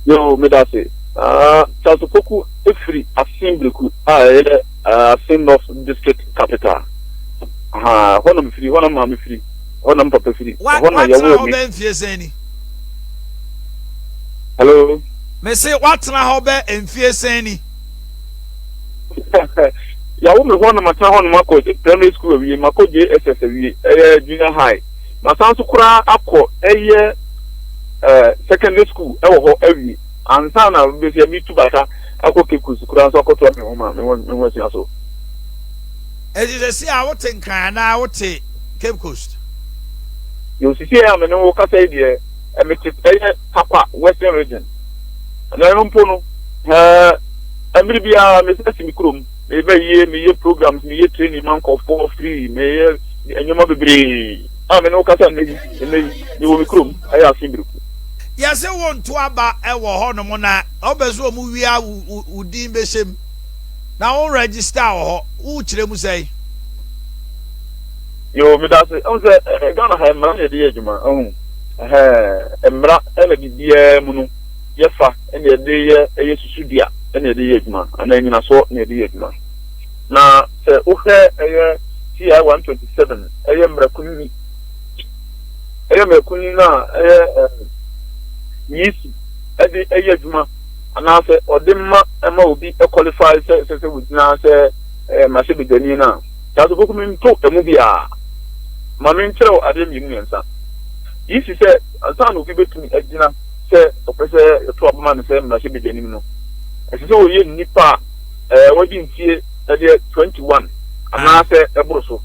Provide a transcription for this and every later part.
Yo, me da say. Opoku free Assin-North, Assin-North district capital. When I'm free, when I'm free, when I'm papa free. What's now Ben Fieseni? Hello. Me say what's now Ben and Fieseni? Ya wo me hona mata hona mako primary school wi mako JSS wi junior high. Masanso kura akọ secondary school e wo ho awi. Ansa na be se mi tubaka akọ kekus kura so akọ to me ho ma me won si aso. E dey say a what nkan na what Cape Coast. You see here me no ka say dey e me te Papa Western region. Na no mpo no amiri bia me se mi krom me be ye programs me ye training man ko for free me ye enyoma bebre me no ka say me wo mi krom aya Assin-North. Ya se won to aba e wo ho no mo na obezo mu wia udin be sem na o register ho u kire mu say yo me da say on say Ghana ha man ye dey adwuma emra ele bibia mu no ye fa ene dey ye susudia ene dey adwuma ana nyina so ne dey adwuma na se o he TI 127 mrakuni na yes edi adwuma ana se odemma ema obi qualify se we na se masebedani na tazo boku mi to emu bia ma mi nkyerɛ ade mi nyansa yisi sɛ ansa na obi betumi agina sɛ opese to abama ne sɛ masebedani no ɛsɛ sɛ oye nipa wadi ntie ɛde 21 ana sɛ ɛboro so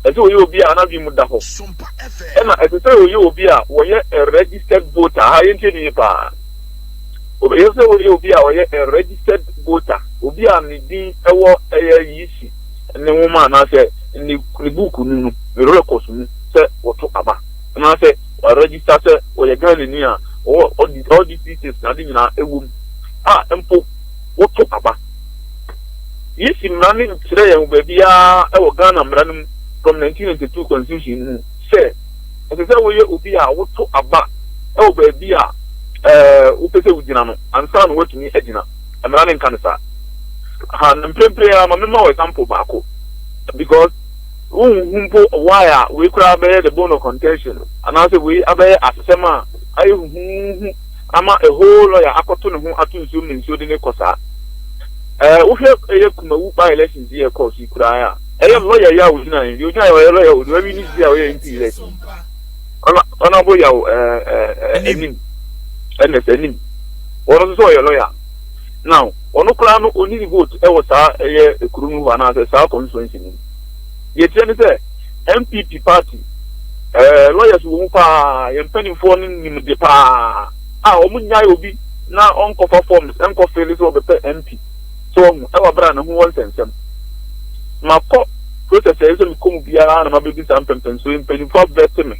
ɛsɛ oye obi a na bi mu da hɔ ɛna ɛsɛ sɛ oye obi a wɔyɛ a registered voter ha yɛntie ni pa obi sɛ oye obi a wɔyɛ a registered voter obi a ne din ɛwɔ yisi ne nwoma na sɛ ne book nu records nu sɛ wɔto aba na sɛ register sɛ wɔyɛ Ghana ni a all these details na de nyina ɛwɔ mu empo wɔto aba yisi mrani nkyerɛ yɛn baabi a ɛwɔ Ghana mrani from 1992 constitution mu sɛ ɛsɛ sɛ wɔyɛ obi a wɔto aba ɛwɔ baabi a wopɛsɛ wogyina no ansa na wɔtumi agyina mrani nka ne saa na mprempre a ma mema wɔ example baako because humpo why we kura be the bone of contention and also we abe asem a ayi ama a whole lawyer akoto ne ho atunzum ne nso de ne kosa wo hwe kumawu by elections here course kura ya lawyer ya wo na you na lawyer wo do mi ni dia wo MP election ona bo ya enim enim ono so your lawyer now ono kura no oni vote e wo sa kurunu wa na sa constituency ni yetene say NPP party lawyers wo pa yempani fo nim de pa omunya obi na onkofa forms enkofa so be MP so e wa bra na ho won sensem mako process e so mi komu biara na mabebi sam pempen so empani fo vet me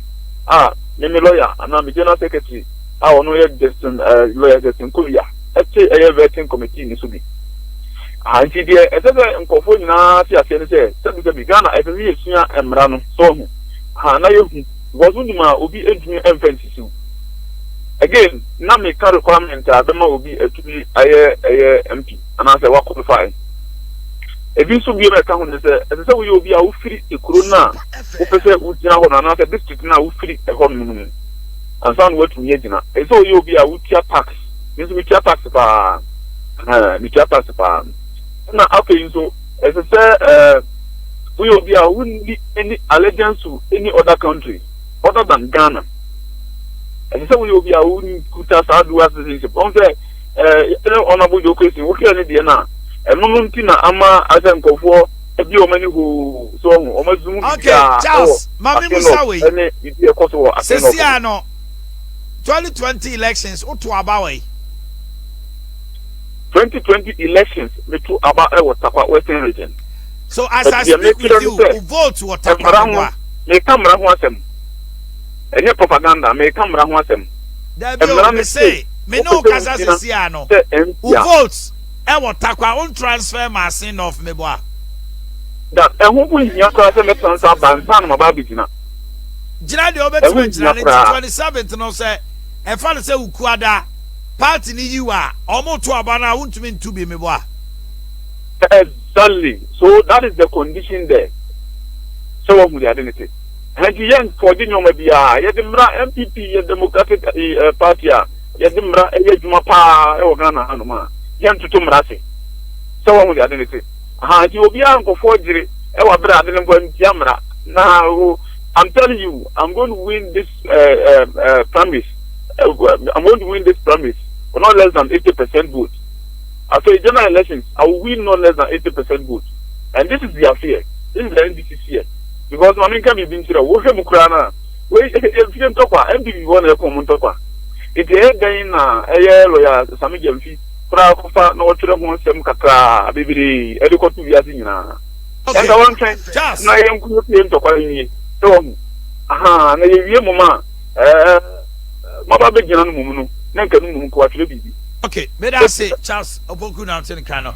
me lawyer ana me general secretary ono ye Justin lawyer Justin Kuya e vetting committee ni so bi anti die esese nkofo nyina fi ase ne se bi Ghana efebi esua emra no so ho na yehu wazunduma obi edun emfantisi again na me ka requirement abema obi etumi aye MP ana se wa qualify ebi so bi me ka ho ne se esese wo ye obi a wo firi ekuro na wo pese wo gyina ho na se district na wo firi e ho no ansan wo tumi gyina esese wo ye obi a wo tia tax means we tia tax pa we tia tax pa na okay so as I say we will be wouldn't any allegiance to any other country other than Ghana. As I say we will be wouldn't put us out do as citizenship. On say honorable your question what can be na no ntina ama asem kofo ebi o mani who so o mazum okay Charles mami musawe any be e koso wo Sesia no 2020 elections oto abawe 2020 elections me to about Takwa Western region. So as I speak with you, who vote to Takwa? Me camera ho asem. Enye propaganda, me camera ho asem. There be say, me no kasa sesia no. Who votes Takwa on transfer my Assin-North me boa. That who bu nya ko say me transfer bansan ma ba bigina. Gina de obetime gina 27th no say e fa say ukuada party ni you are almost to abana won't mean to be me boy. Exactly. So that is the condition there. So what would the identity? And the young for the new maybe Yadimra NPP, a Democratic Party, Yadimra, Yadimapa, Ogana Hanuma, Yan to Tumrasi. So what would the identity? You will be uncle forgery, Ewa brother and going Yamra. Now I'm telling you, I'm going to win this promise. I'm going to win this promise for not less than 80% vote. After general elections, I will win not less than 80% vote. And this is their fear. This is the NDC fear. Because Mamin can be being to the Wohe Mukrana. Wait, if you talk about MPP, one of common talker. It's a head in a lawyer, Sami Jamfi, Prakofa, no children, some Kaka, baby, Educo to Yazina. And I want to just I am going to call me. So, aha, and you, Mamma, Mama Began, Mumuno, Nanka Mumu, okay, may I say, Charles Opoku now, Kano.